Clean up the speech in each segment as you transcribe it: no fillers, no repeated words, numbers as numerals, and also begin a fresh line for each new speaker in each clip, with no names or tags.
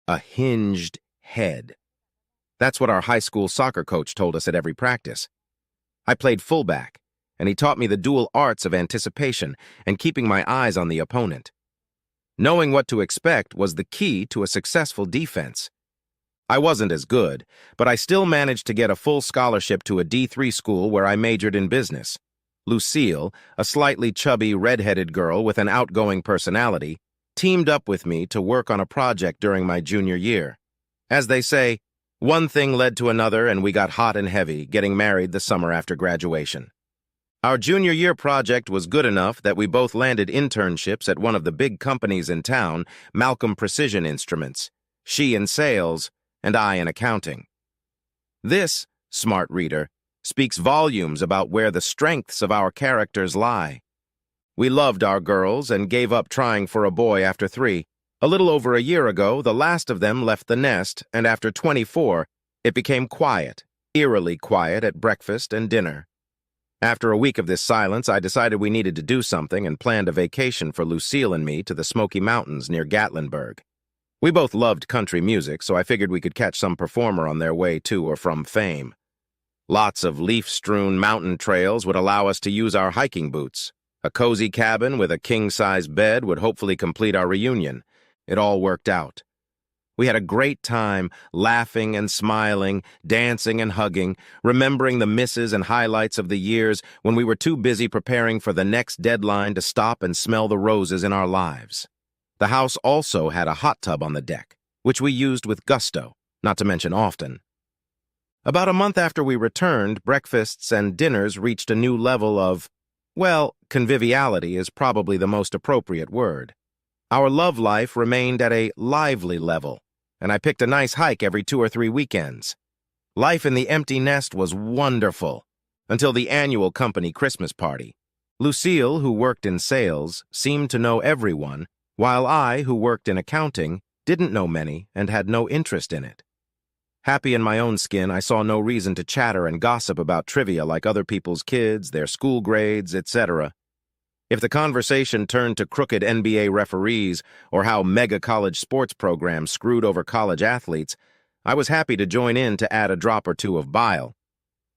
a hinged head. That's what our high school soccer coach told us at every practice. I played fullback, and he taught me the dual arts of anticipation and keeping my eyes on the opponent. Knowing what to expect was the key to a successful defense. I wasn't as good, but I still managed to get a full scholarship to a D3 school where I majored in business. Lucille, a slightly chubby, red-headed girl with an outgoing personality, teamed up with me to work on a project during my junior year. As they say, one thing led to another and we got hot and heavy, getting married the summer after graduation. Our junior year project was good enough that we both landed internships at one of the big companies in town, Malcolm Precision Instruments, she in sales, and I in accounting. This, smart reader, speaks volumes about where the strengths of our characters lie. We loved our girls and gave up trying for a boy after 3. A little over a year ago, the last of them left the nest, and after 24, it became quiet, eerily quiet at breakfast and dinner. After a week of this silence, I decided we needed to do something and planned a vacation for Lucille and me to the Smoky Mountains near Gatlinburg. We both loved country music, so I figured we could catch some performer on their way to or from fame. Lots of leaf-strewn mountain trails would allow us to use our hiking boots. A cozy cabin with a king-size bed would hopefully complete our reunion. It all worked out. We had a great time, laughing and smiling, dancing and hugging, remembering the misses and highlights of the years when we were too busy preparing for the next deadline to stop and smell the roses in our lives. The house also had a hot tub on the deck, which we used with gusto, not to mention often. About a month after we returned, breakfasts and dinners reached a new level of, well, conviviality is probably the most appropriate word. Our love life remained at a lively level, and I picked a nice hike every 2 or 3 weekends. Life in the empty nest was wonderful, until the annual company Christmas party. Lucille, who worked in sales, seemed to know everyone, while I, who worked in accounting, didn't know many and had no interest in it. Happy in my own skin, I saw no reason to chatter and gossip about trivia like other people's kids, their school grades, etc. If the conversation turned to crooked NBA referees or how mega college sports programs screwed over college athletes, I was happy to join in to add a drop or two of bile.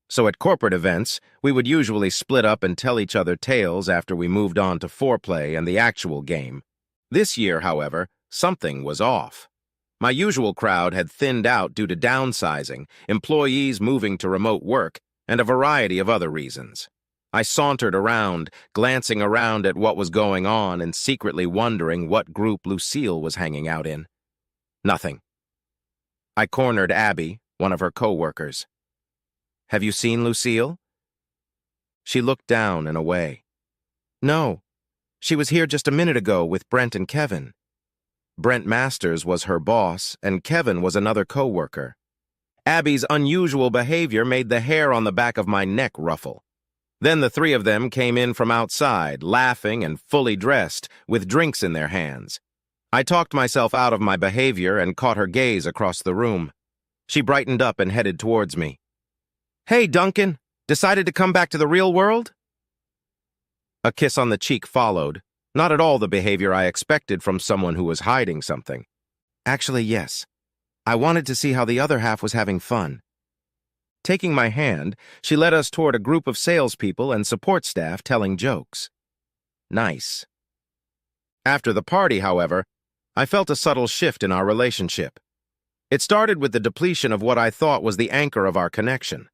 So at corporate events, we would usually split up and tell each other tales after we moved on to foreplay and the actual game. This year, however, something was off. My usual crowd had thinned out due to downsizing, employees moving to remote work, and a variety of other reasons. I sauntered around, glancing around at what was going on and secretly wondering what group Lucille was hanging out in. Nothing. I cornered Abby, one of her co-workers. "Have you seen Lucille?" She looked down and away. "No. She was here just a minute ago with Brent and Kevin." Brent Masters was her boss, and Kevin was another co-worker. Abby's unusual behavior made the hair on the back of my neck ruffle. Then the 3 of them came in from outside, laughing and fully dressed, with drinks in their hands. I talked myself out of my behavior and caught her gaze across the room. She brightened up and headed towards me. "Hey, Duncan, decided to come back to the real world?" A kiss on the cheek followed, not at all the behavior I expected from someone who was hiding something. "Actually, yes. I wanted to see how the other half was having fun." Taking my hand, she led us toward a group of salespeople and support staff telling jokes. Nice. After the party, however, I felt a subtle shift in our relationship. It started with the depletion of what I thought was the anchor of our connection: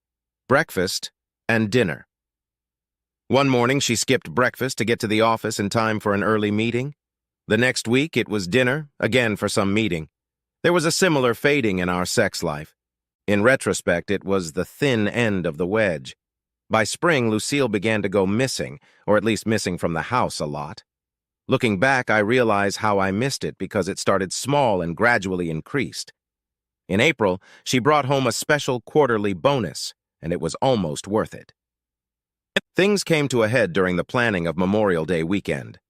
breakfast and dinner. One morning, she skipped breakfast to get to the office in time for an early meeting. The next week, it was dinner, again for some meeting. There was a similar fading in our sex life. In retrospect, it was the thin end of the wedge. By spring, Lucille began to go missing, or at least missing from the house a lot. Looking back, I realize how I missed it because it started small and gradually increased. In April, she brought home a special quarterly bonus, and it was almost worth it. Things came to a head during the planning of Memorial Day weekend.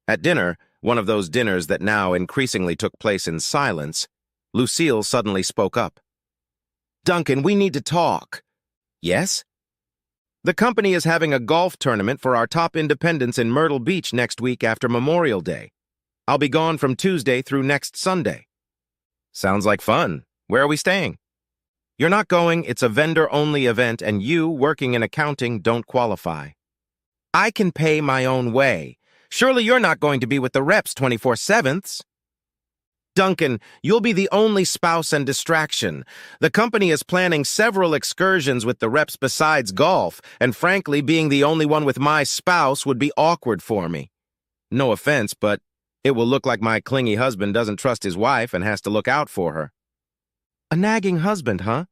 At dinner, one of those dinners that now increasingly took place in silence, Lucille suddenly spoke up. "Duncan, we need to talk." "Yes?" "The company is having a golf tournament for our top independents in Myrtle Beach next week after Memorial Day. I'll be gone from Tuesday through next Sunday." Sounds like fun. Where are we staying? You're not going, it's a vendor-only event, and you, working in accounting, don't qualify. I can pay my own way. Surely you're not going to be with the reps 24/7. Duncan, you'll be the only spouse and distraction. The company is planning several excursions with the reps besides golf, and frankly, being the only one with my spouse would be awkward for me. No offense, but it will look like my clingy husband doesn't trust his wife and has to look out for her. A nagging husband, huh?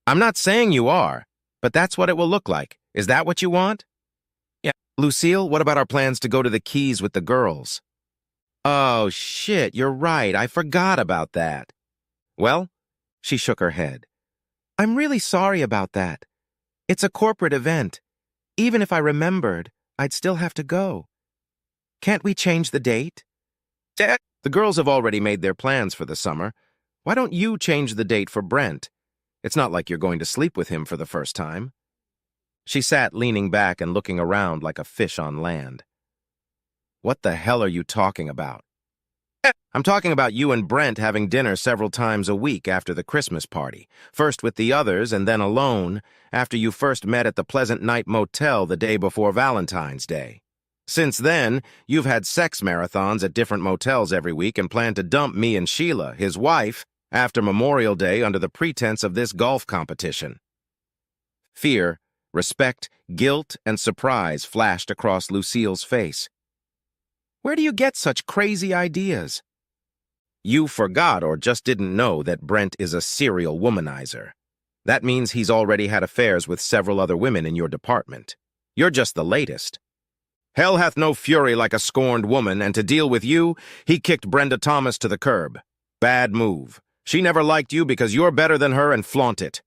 I'm not saying you are, but that's what it will look like. Is that what you want? Yeah. Lucille, what about our plans to go to the Keys with the girls? Oh, shit, you're right. I forgot about that. Well, she shook her head. I'm really sorry about that. It's a corporate event. Even if I remembered, I'd still have to go. Can't we change the date? The girls have already made their plans for the summer. Why don't you change the date for Brent? It's not like you're going to sleep with him for the first time. She sat leaning back and looking around like a fish on land. What the hell are you talking about? I'm talking about you and Brent having dinner several times a week after the Christmas party, first with the others and then alone, after you first met at the Pleasant Night Motel the day before Valentine's Day. Since then, you've had sex marathons at different motels every week and plan to dump me and Sheila, his wife, after Memorial Day under the pretense of this golf competition. Fear, respect, guilt, and surprise flashed across Lucille's face. Where do you get such crazy ideas? You forgot or just didn't know that Brent is a serial womanizer. That means he's already had affairs with several other women in your department. You're just the latest. Hell hath no fury like a scorned woman, and to deal with you, he kicked Brenda Thomas to the curb. Bad move. She never liked you because you're better than her and flaunt it.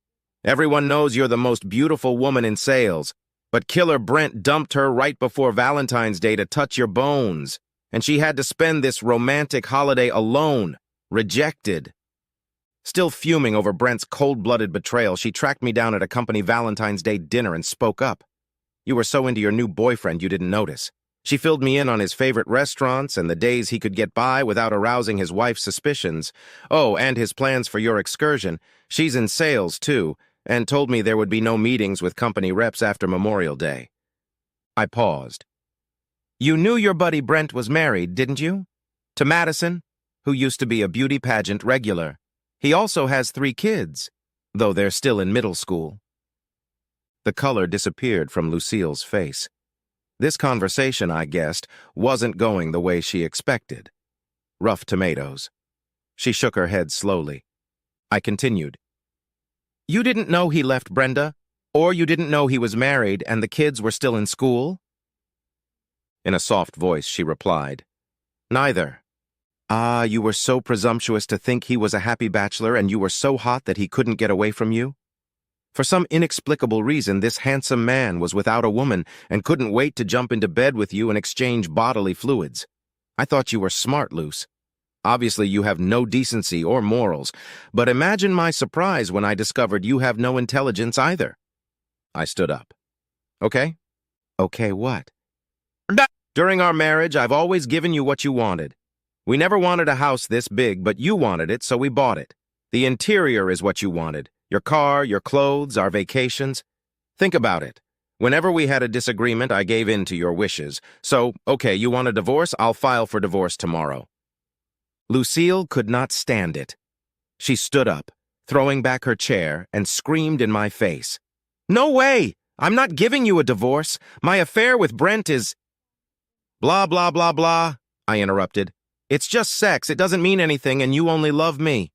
Everyone knows you're the most beautiful woman in sales, but Killer Brent dumped her right before Valentine's Day to touch your bones, and she had to spend this romantic holiday alone, rejected. Still fuming over Brent's cold-blooded betrayal, she tracked me down at a company Valentine's Day dinner and spoke up. You were so into your new boyfriend you didn't notice. She filled me in on his favorite restaurants and the days he could get by without arousing his wife's suspicions. Oh, and his plans for your excursion. She's in sales, too, and told me there would be no meetings with company reps after Memorial Day. I paused. You knew your buddy Brent was married, didn't you? To Madison, who used to be a beauty pageant regular. He also has 3 kids, though they're still in middle school. The color disappeared from Lucille's face. This conversation, I guessed, wasn't going the way she expected. Rough tomatoes. She shook her head slowly. I continued. You didn't know he left Brenda? Or you didn't know he was married and the kids were still in school? In a soft voice, she replied, Neither. Ah, you were so presumptuous to think he was a happy bachelor and you were so hot that he couldn't get away from you? For some inexplicable reason, this handsome man was without a woman and couldn't wait to jump into bed with you and exchange bodily fluids. I thought you were smart, Luce. Obviously, you have no decency or morals, but imagine my surprise when I discovered you have no intelligence either. I stood up. Okay? Okay, what? During our marriage, I've always given you what you wanted. We never wanted a house this big, but you wanted it, so we bought it. The interior is what you wanted. Your car, your clothes, our vacations. Think about it. Whenever we had a disagreement, I gave in to your wishes. So, okay, you want a divorce? I'll file for divorce tomorrow. Lucille could not stand it. She stood up, throwing back her chair, and screamed in my face. No way! I'm not giving you a divorce. My affair with Brent is... Blah, blah, blah, blah, I interrupted. It's just sex. It doesn't mean anything, and you only love me.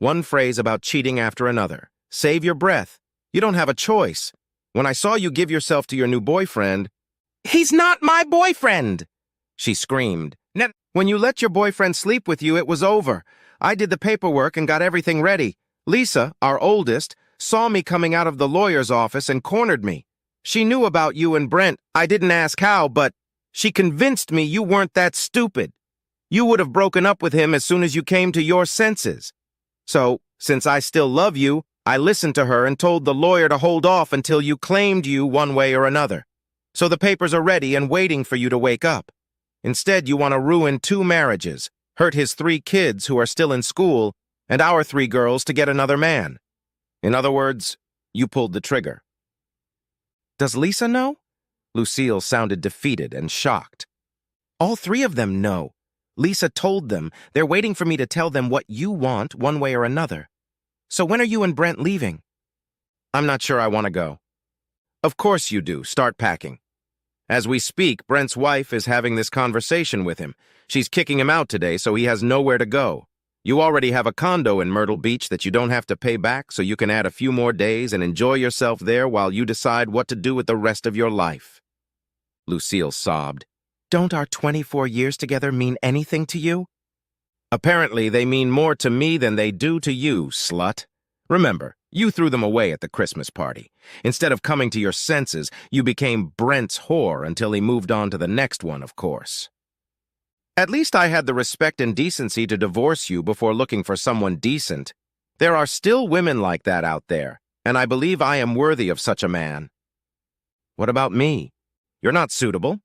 One phrase about cheating after another. Save your breath. You don't have a choice. When I saw you give yourself to your new boyfriend... He's not my boyfriend! She screamed. When you let your boyfriend sleep with you, it was over. I did the paperwork and got everything ready. Lisa, our oldest, saw me coming out of the lawyer's office and cornered me. She knew about you and Brent. I didn't ask how, but she convinced me you weren't that stupid. You would have broken up with him as soon as you came to your senses. So, since I still love you, I listened to her and told the lawyer to hold off until you claimed you one way or another. So the papers are ready and waiting for you to wake up. Instead, you want to ruin 2 marriages, hurt his 3 kids who are still in school, and our 3 girls to get another man. In other words, you pulled the trigger. Does Lisa know? Lucille sounded defeated and shocked. All 3 of them know. Lisa told them. They're waiting for me to tell them what you want one way or another. So when are you and Brent leaving? I'm not sure I want to go. Of course you do. Start packing. As we speak, Brent's wife is having this conversation with him. She's kicking him out today, so he has nowhere to go. You already have a condo in Myrtle Beach that you don't have to pay back, so you can add a few more days and enjoy yourself there while you decide what to do with the rest of your life. Lucille sobbed. Don't our 24 years together mean anything to you? Apparently, they mean more to me than they do to you, slut. Remember, you threw them away at the Christmas party. Instead of coming to your senses, you became Brent's whore until he moved on to the next one, of course. At least I had the respect and decency to divorce you before looking for someone decent. There are still women like that out there, and I believe I am worthy of such a man. What about me? You're not suitable.